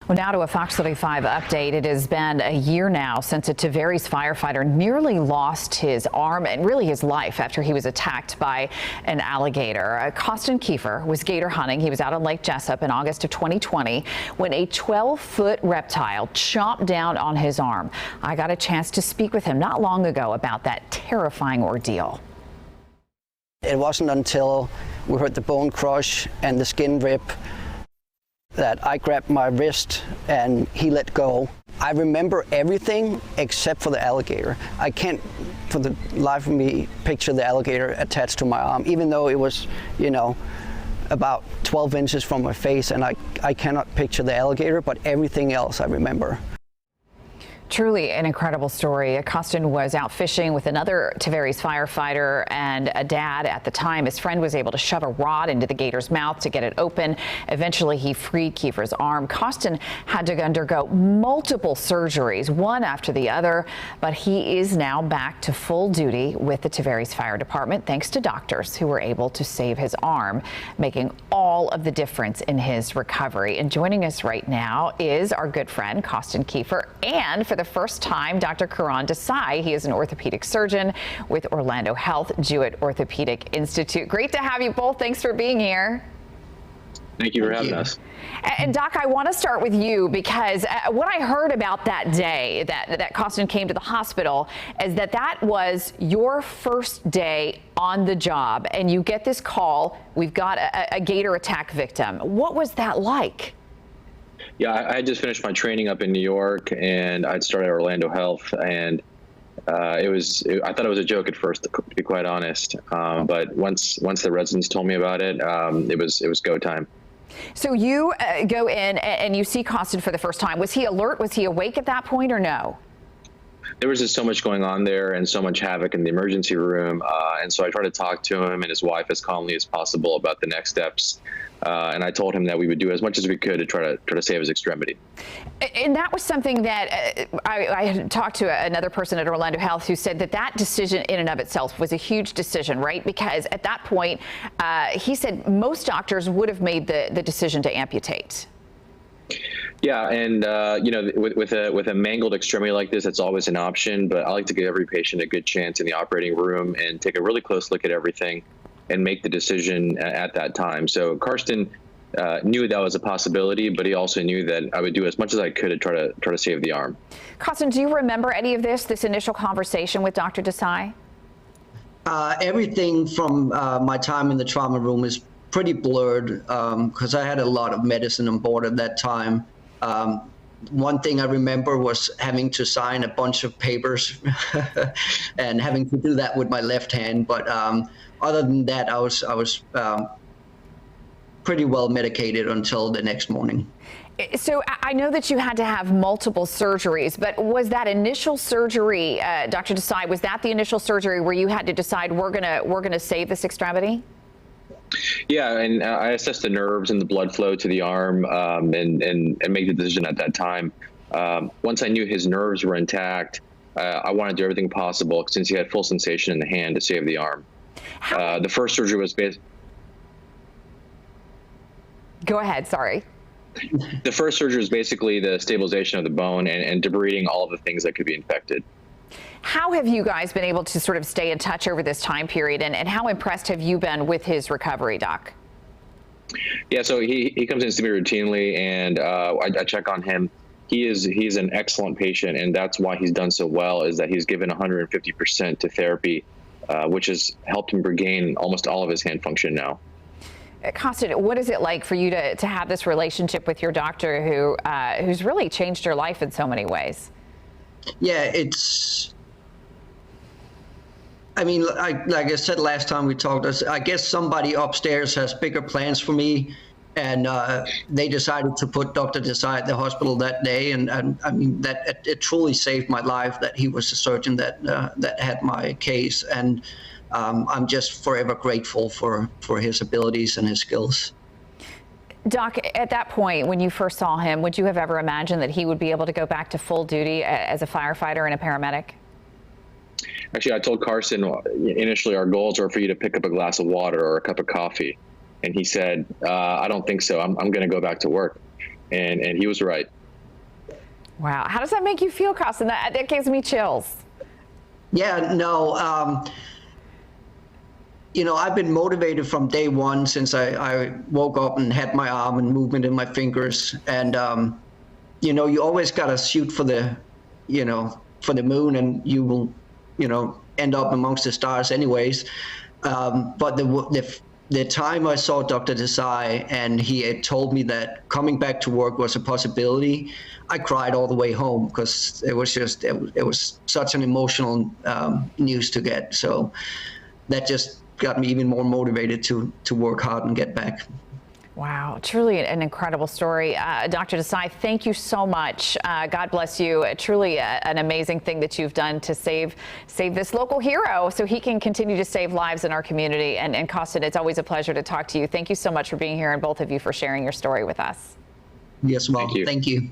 Well, now to a Fox 35 update. It has been a year now since a Tavares firefighter nearly lost his arm and really his life after he was attacked by an alligator. Costin Kiefer was gator hunting. He was out on Lake Jessup in August of 2020 when a 12-foot reptile chomped down on his arm. I got a chance to speak with him not long ago about that terrifying ordeal. It wasn't until we heard the bone crush and the skin rip that I grabbed my wrist and he let go. I remember everything except for the alligator. I can't, for the life of me, picture the alligator attached to my arm, even though it was, about 12 inches from my face, and I cannot picture the alligator, but everything else I remember. Truly an incredible story. Costin was out fishing with another Tavares firefighter and a dad at the time. His friend was able to shove a rod into the gator's mouth to get it open. Eventually, he freed Kiefer's arm. Costin had to undergo multiple surgeries, one after the other, but he is now back to full duty with the Tavares Fire Department, thanks to doctors who were able to save his arm, making all of the difference in his recovery. And joining us right now is our good friend, Costin Kiefer, and for the first time, Dr. Karan Desai. He is an orthopedic surgeon with Orlando Health Jewett Orthopedic Institute. Great to have you both. Thanks for being here. Thank you for having us. And Doc, I want to start with you because what I heard about that day that Costin came to the hospital is that was your first day on the job, and you get this call, we've got a gator attack victim. What was that like? Yeah, I had just finished my training up in New York, and I'd started at Orlando Health, and I thought it was a joke at first, to be quite honest. But once the residents told me about it, it was go time. So you go in and you see Costin for the first time. Was he alert? Was he awake at that point, or no? There was just so much going on there and so much havoc in the emergency room. And so I tried to talk to him and his wife as calmly as possible about the next steps. And I told him that we would do as much as we could to try to save his extremity. And that was something that I had talked to another person at Orlando Health who said that decision in and of itself was a huge decision, right? Because at that point, he said most doctors would have made the decision to amputate. Yeah, and with a mangled extremity like this, it's always an option. But I like to give every patient a good chance in the operating room and take a really close look at everything and make the decision at that time. So Costin knew that was a possibility, but he also knew that I would do as much as I could to try to save the arm. Costin, do you remember any of this initial conversation with Dr. Desai? Everything from my time in the trauma room is pretty blurred because I had a lot of medicine on board at that time. One thing I remember was having to sign a bunch of papers and having to do that with my left hand. But other than that, I was pretty well medicated until the next morning. So I know that you had to have multiple surgeries, but was that initial surgery, Dr. Desai, was that the initial surgery where you had to decide we're gonna save this extremity? Yeah, and I assessed the nerves and the blood flow to the arm and make the decision at that time. Once I knew his nerves were intact, I wanted to do everything possible since he had full sensation in the hand to save the arm. The first surgery was based. Go ahead, sorry. The first surgery was basically the stabilization of the bone and debriding all of the things that could be infected. How have you guys been able to sort of stay in touch over this time period, and how impressed have you been with his recovery, Doc? Yeah, so he comes in to me routinely, and I check on him. He's an excellent patient, and that's why he's done so well, is that he's given 150% to therapy, which has helped him regain almost all of his hand function now. Costin, what is it like for you to have this relationship with your doctor who's really changed your life in so many ways? Yeah, I mean, like I said last time we talked, I guess somebody upstairs has bigger plans for me, and they decided to put Dr. Desai at the hospital that day, and I mean that it truly saved my life that he was the surgeon that had my case, and I'm just forever grateful for his abilities and his skills. Doc, at that point, when you first saw him, would you have ever imagined that he would be able to go back to full duty as a firefighter and a paramedic? Actually, I told Carson initially our goals are for you to pick up a glass of water or a cup of coffee. And he said, I don't think so. I'm going to go back to work. And he was right. Wow. How does that make you feel, Costin? That gives me chills. Yeah, no, I've been motivated from day one since I woke up and had my arm and movement in my fingers. And, you always got to shoot for for the moon, and you will, end up amongst the stars anyways. But the time I saw Dr. Desai and he had told me that coming back to work was a possibility, I cried all the way home because it was such an emotional news to get. So that just got me even more motivated to work hard and get back. Wow, truly an incredible story. Dr. Desai, thank you so much. God bless you. Truly an amazing thing that you've done to save this local hero so he can continue to save lives in our community. And Costin, it's always a pleasure to talk to you. Thank you so much for being here, and both of you for sharing your story with us. Yes, well, thank you.